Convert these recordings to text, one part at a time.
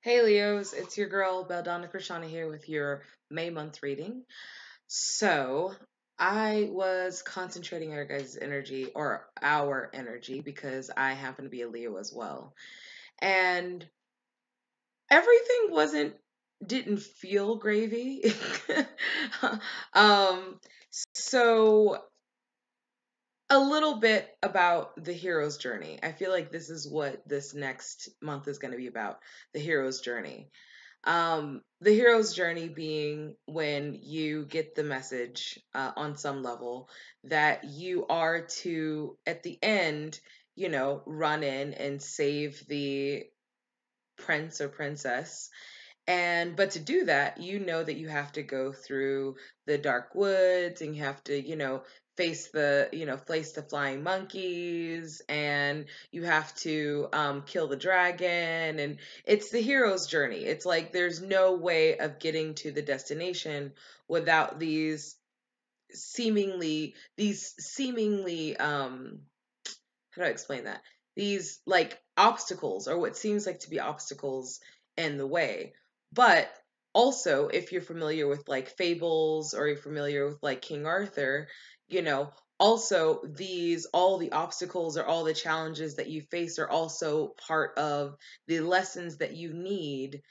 Hey Leos, it's your girl Beldana Krishana here with your May month reading. So, I was concentrating our guys' energy or our energy because I happen to be a Leo as well. And everything didn't feel gravy. um so a little bit about the hero's journey. I feel like this is what this next month is going to be about, the hero's journey. The hero's journey being when you get the message on some level that you are to, at the end, run in and save the prince or princess. But to do that, you know that you have to go through the dark woods and you have to, face the flying monkeys, and you have to kill the dragon. And it's the hero's journey. It's like there's no way of getting to the destination without these seemingly how do I explain that? These like obstacles, or what seems like to be obstacles in the way. But also, if you're familiar with like fables or you're familiar with like King Arthur, you know, also all the obstacles or all the challenges that you face are also part of the lessons that you need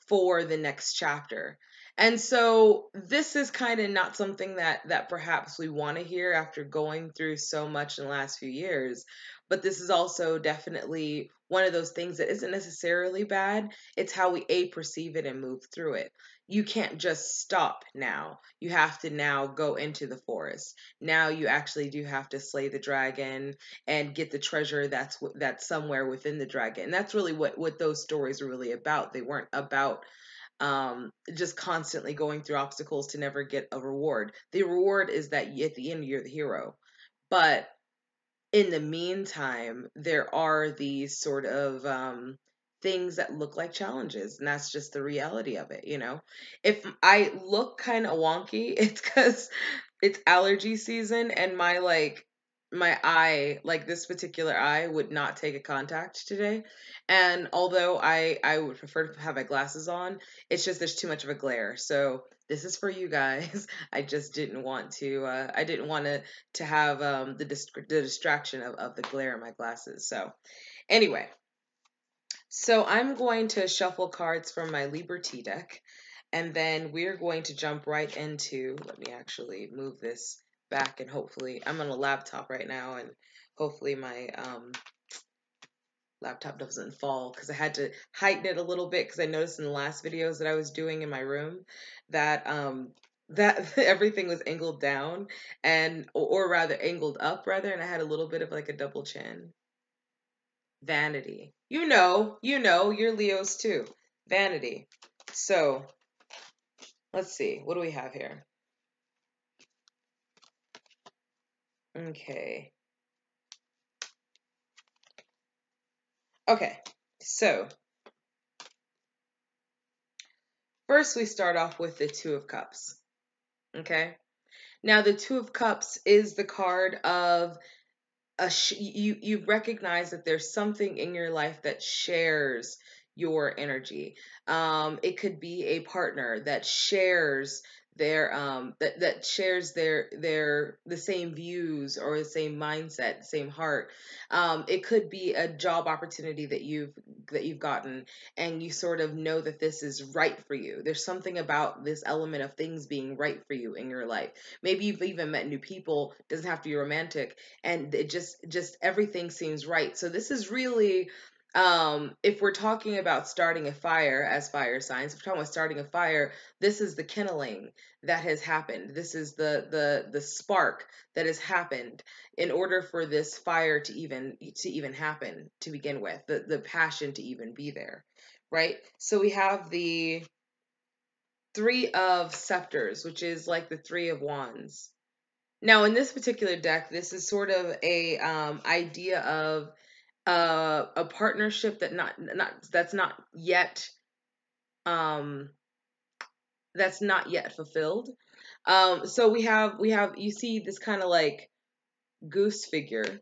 for the next chapter. And so this is kind of not something that perhaps we want to hear after going through so much in the last few years, but this is also definitely one of those things that isn't necessarily bad. It's how we perceive it and move through it. You can't just stop now. You have to now go into the forest. Now you actually do have to slay the dragon and get the treasure that's somewhere within the dragon. And that's really what those stories are really about. They weren't about just constantly going through obstacles to never get a reward. The reward is that at the end you're the hero. But in the meantime, there are these sort of things that look like challenges, and that's just the reality of it. If I look kind of wonky, it's because it's allergy season, and my eye, like this particular eye, would not take a contact today. And although I would prefer to have my glasses on, it's just there's too much of a glare. So this is for you guys. I didn't want to have the distraction of the glare in my glasses. So anyway, so I'm going to shuffle cards from my Liberty deck, and then we're going to jump right into, let me actually move this back, and hopefully I'm on a laptop right now, and hopefully my laptop doesn't fall, because I had to heighten it a little bit because I noticed in the last videos that I was doing in my room that everything was angled down, and or rather angled up rather, and I had a little bit of like a double chin. Vanity. You're Leos too. Vanity. So let's see. What do we have here? Okay. Okay. So first we start off with the Two of Cups. Okay. Now the Two of Cups is the card of you recognize that there's something in your life that shares your energy. It could be a partner that shares that shares their the same views or the same mindset, the same heart. It could be a job opportunity that you've gotten, and you sort of know that this is right for you. There's something about this element of things being right for you in your life. Maybe you've even met new people, doesn't have to be romantic, and it just everything seems right. So this is really, if we're talking about starting a fire, as fire signs, if we're talking about starting a fire, this is the kindling that has happened. This is the spark that has happened in order for this fire to even happen to begin with, the passion to even be there, right? So we have the Three of Scepters, which is like the Three of Wands. Now, in this particular deck, this is sort of a idea of a partnership um, that's not yet fulfilled. So we have you see this kind of like goose figure,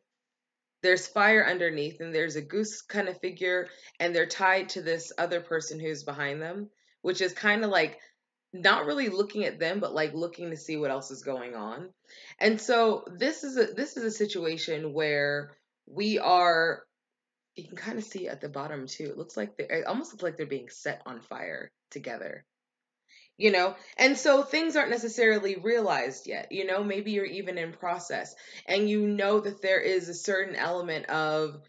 there's fire underneath, and there's a goose kind of figure, and they're tied to this other person who's behind them, which is kind of like not really looking at them, but like looking to see what else is going on. And so this is a situation where we are, you can kind of see at the bottom too. It looks like it almost looks like they're being set on fire together. And so things aren't necessarily realized yet. Maybe you're even in process, and that there is a certain element of,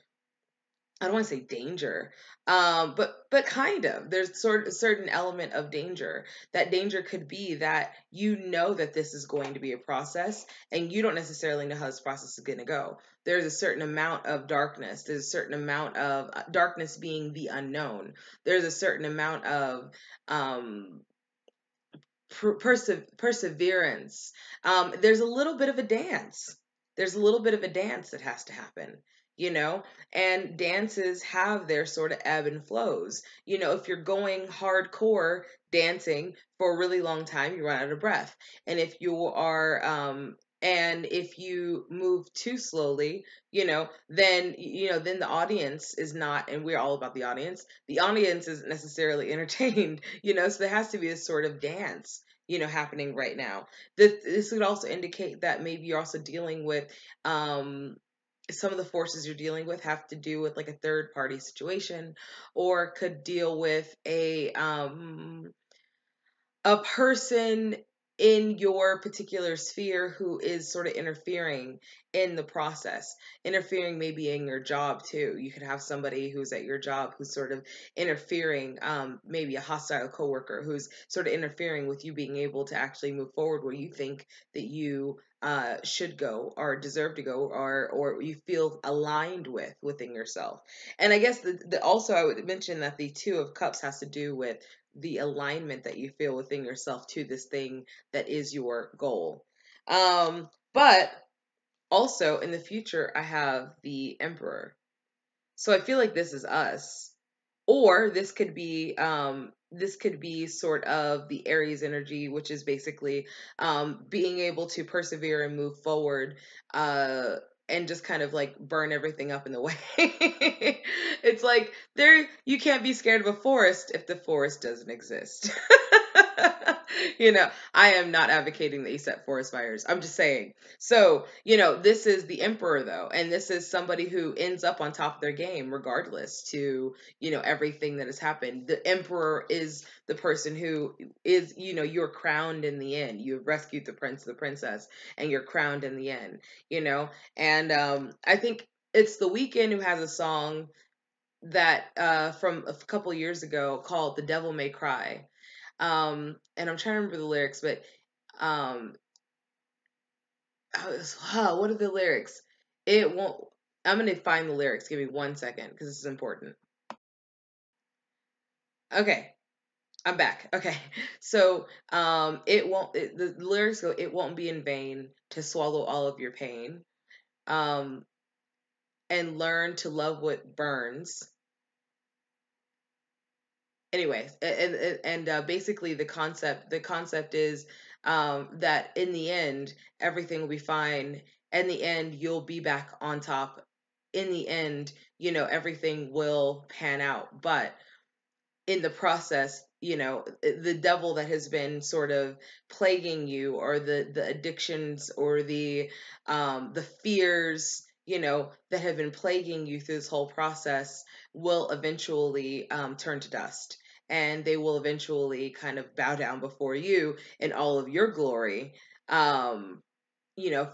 I don't want to say danger, but kind of. There's sort of a certain element of danger. That danger could be that that this is going to be a process, and you don't necessarily know how this process is going to go. There's a certain amount of darkness. There's a certain amount of darkness being the unknown. There's a certain amount of um, perseverance. There's a little bit of a dance. There's a little bit of a dance that has to happen, you know, and dances have their sort of ebb and flows. If you're going hardcore dancing for a really long time, you run out of breath. And if you move too slowly, then the audience is not, and we're all about the audience isn't necessarily entertained, so there has to be this sort of dance, happening right now. This would also indicate that maybe you're also dealing with, some of the forces you're dealing with have to do with like a third party situation, or could deal with a person in your particular sphere who is sort of interfering in the process, interfering maybe in your job too. You could have somebody who's at your job who's sort of interfering, maybe a hostile coworker who's sort of interfering with you being able to actually move forward where you think that you should go or deserve to go, or you feel aligned within yourself. And I guess also I would mention that the Two of Cups has to do with the alignment that you feel within yourself to this thing that is your goal. But also in the future, I have the Emperor. So I feel like this is us. Or this could be sort of the Aries energy, which is basically being able to persevere and move forward, uh, and just kind of like burn everything up in the way. It's like you can't be scared of a forest if the forest doesn't exist. I am not advocating that you set forest fires. I'm just saying. So, this is the Emperor though, and this is somebody who ends up on top of their game regardless to, everything that has happened. The Emperor is the person who is, you're crowned in the end. You have rescued the prince, the princess, and you're crowned in the end, and I think it's The Weeknd who has a song that from a couple years ago called "The Devil May Cry." And I'm trying to remember the lyrics, but um, what are the lyrics? It won't. I'm gonna find the lyrics. Give me 1 second because this is important. Okay, I'm back. Okay, so the lyrics go. It won't be in vain to swallow all of your pain, um, and learn to love what burns. Anyways, and basically the concept is that in the end everything will be fine. In the end you'll be back on top. In the end, everything will pan out, but in the process, the devil that has been sort of plaguing you, or the addictions, or the fears, that have been plaguing you through this whole process, will eventually turn to dust, and they will eventually kind of bow down before you in all of your glory. um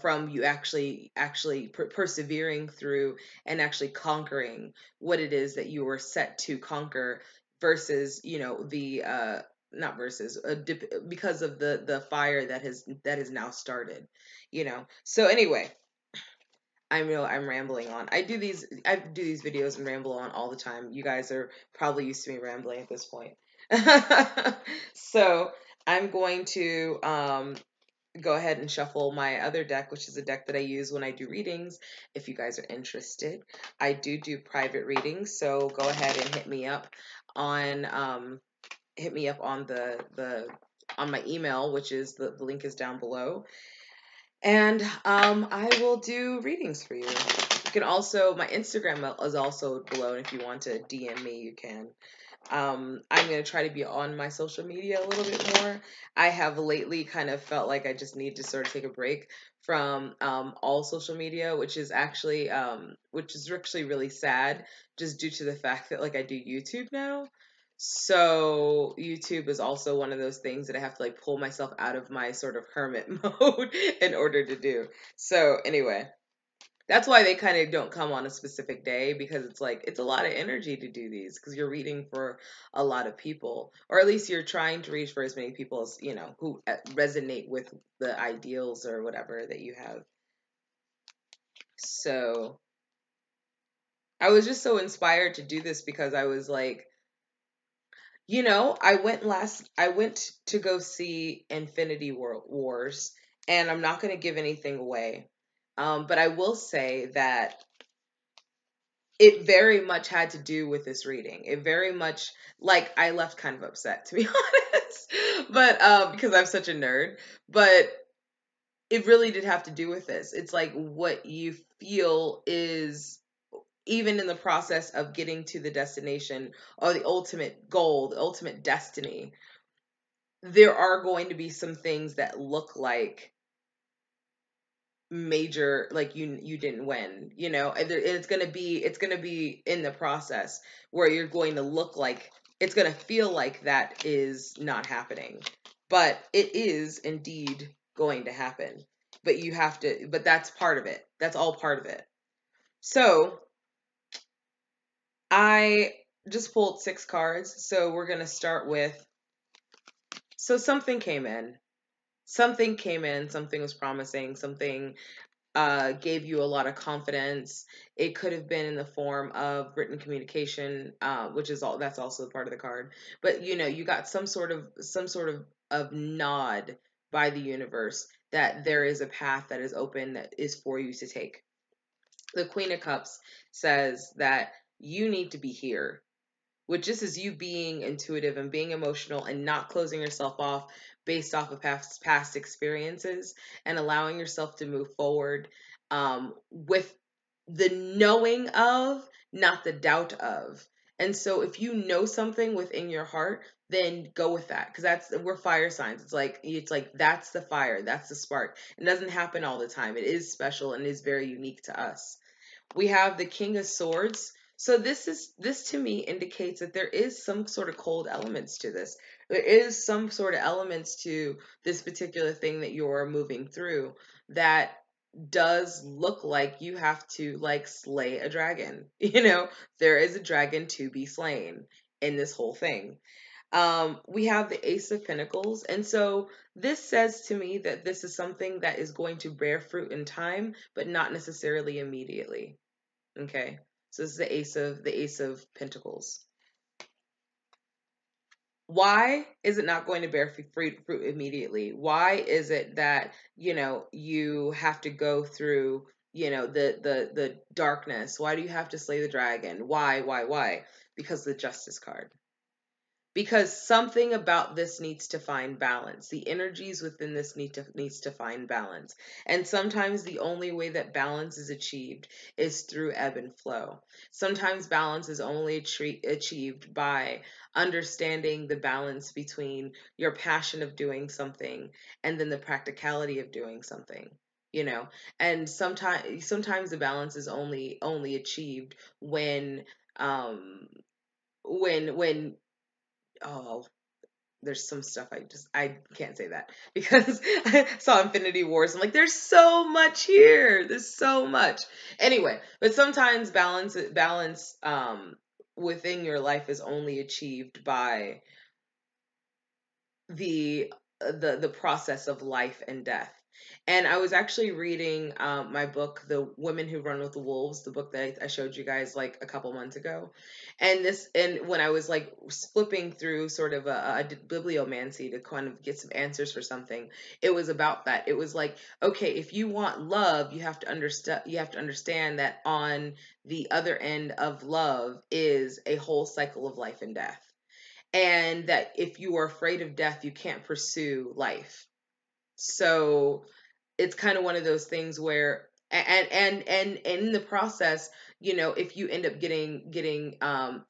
from you actually persevering through and actually conquering what it is that you were set to conquer, versus the not versus because of the fire that has now started. So anyway, I'm rambling on. I do these videos and ramble on all the time. You guys are probably used to me rambling at this point. So I'm going to go ahead and shuffle my other deck, which is a deck that I use when I do readings. If you guys are interested, I do private readings, so go ahead and hit me up on on my email, which is the link is down below, and I will do readings for you. can also, my Instagram is also below, and if you want to DM me, you can. I'm going to try to be on my social media a little bit more. I have lately kind of felt like I just need to sort of take a break from all social media, which is actually really sad, just due to the fact that like I do YouTube now. So YouTube is also one of those things that I have to like pull myself out of my sort of hermit mode in order to do. So anyway, that's why they kind of don't come on a specific day, because it's like it's a lot of energy to do these, because you're reading for a lot of people, or at least you're trying to reach for as many people as you know who resonate with the ideals or whatever that you have. So I was just so inspired to do this because I was like, I went to go see Infinity Wars, and I'm not going to give anything away. But I will say that it very much had to do with this reading. It very much, like, I left kind of upset, to be honest, but because I'm such a nerd. But it really did have to do with this. It's like what you feel is, even in the process of getting to the destination or the ultimate goal, the ultimate destiny, there are going to be some things that look like major, like you didn't win, and it's gonna be in the process where you're going to look like, it's gonna feel like that is not happening, but it is indeed going to happen. But you have to, but that's part of it, that's all part of it. So I just pulled 6 cards, so we're gonna start with, so something was promising, something gave you a lot of confidence. It could have been in the form of written communication, which is all, that's also part of the card. But you got some sort of nod by the universe that there is a path that is open that is for you to take. The Queen of Cups says that you need to be here, which just is you being intuitive and being emotional and not closing yourself off based off of past experiences, and allowing yourself to move forward with the knowing of, not the doubt of. And so if you know something within your heart, then go with that, because we're fire signs. It's like that's the fire, that's the spark. It doesn't happen all the time. It is special and is very unique to us. We have the King of Swords. So this to me indicates that there is some sort of cold elements to this. There is some sort of elements to this particular thing that you're moving through that does look like you have to like slay a dragon. There is a dragon to be slain in this whole thing. We have the Ace of Pentacles. And so this says to me that this is something that is going to bear fruit in time, but not necessarily immediately. Okay. So this is the Ace of Pentacles. Why is it not going to bear fruit immediately? Why is it that, you have to go through, the darkness? Why do you have to slay the dragon? Why? Because the Justice card. Because something about this needs to find balance. The energies within this needs to find balance. And sometimes the only way that balance is achieved is through ebb and flow. Sometimes balance is only achieved by understanding the balance between your passion of doing something and then the practicality of doing something. You know, and sometimes the balance is only achieved when oh, there's some stuff I can't say that, because I saw Infinity Wars. I'm like, there's so much here. There's so much. Anyway, but sometimes balance within your life is only achieved by the process of life and death. And I was actually reading my book, The Women Who Run with the Wolves, the book that I showed you guys like a couple months ago. And when I was like flipping through sort of a bibliomancy to kind of get some answers for something, it was about that. It was like, okay, if you want love, you have to understand that on the other end of love is a whole cycle of life and death, and that if you are afraid of death, you can't pursue life. So it's kind of one of those things where And in the process, if you end up getting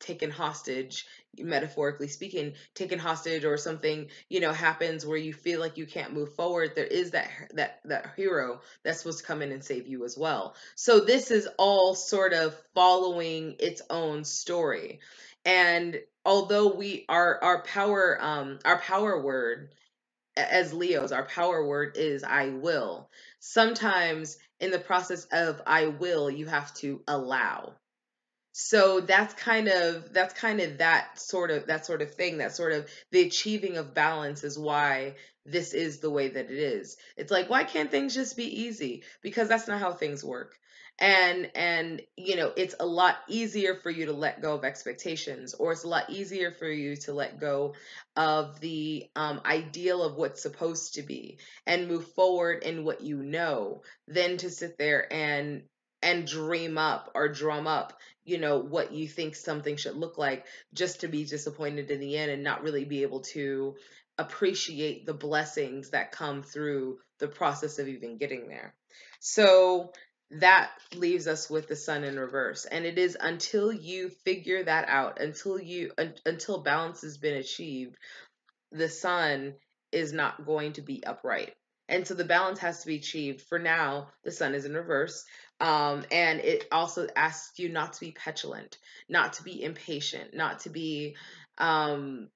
taken hostage, metaphorically speaking, taken hostage, or something happens where you feel like you can't move forward, there is that hero that's supposed to come in and save you as well. So this is all sort of following its own story. And although our power word as Leos, our power word is I will. Sometimes in the process of I will, you have to allow. So that's kind of that sort of thing, that sort of the achieving of balance is why this is the way that it is. It's like, why can't things just be easy? Because that's not how things work. And it's a lot easier for you to let go of expectations, or it's a lot easier for you to let go of the ideal of what's supposed to be and move forward in what you know, than to sit there and dream up or drum up what you think something should look like, just to be disappointed in the end and not really be able to appreciate the blessings that come through the process of even getting there. So that leaves us with the sun in reverse, and it is until you figure that out, until balance has been achieved, the sun is not going to be upright. And so the balance has to be achieved. For now, the sun is in reverse. And it also asks you not to be petulant, not to be impatient, um,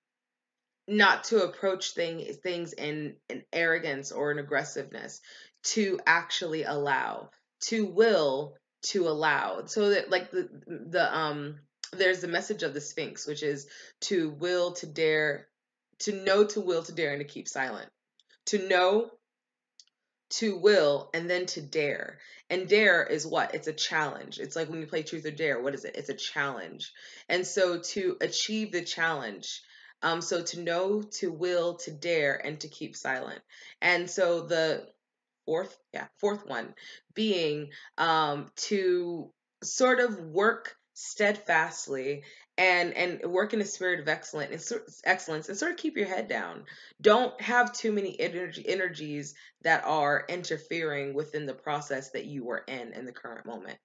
not to approach things in arrogance or in aggressiveness, to actually allow, to will, to allow. So that, like, there's the message of the Sphinx, which is to will, to dare, to know, to will, to dare, and to keep silent. To know, to will, and then to dare. And dare is what? It's a challenge. It's like when you play truth or dare. What is it? It's a challenge. And so to achieve the challenge, so to know, to will, to dare, and to keep silent. And so the fourth one being to sort of work steadfastly and work in a spirit of excellence, and sort of keep your head down. Don't have too many energies that are interfering within the process that you are in the current moment.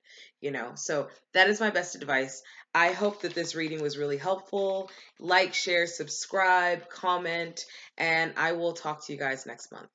So that is my best advice. I hope that this reading was really helpful. Like, share, subscribe, comment, and I will talk to you guys next month.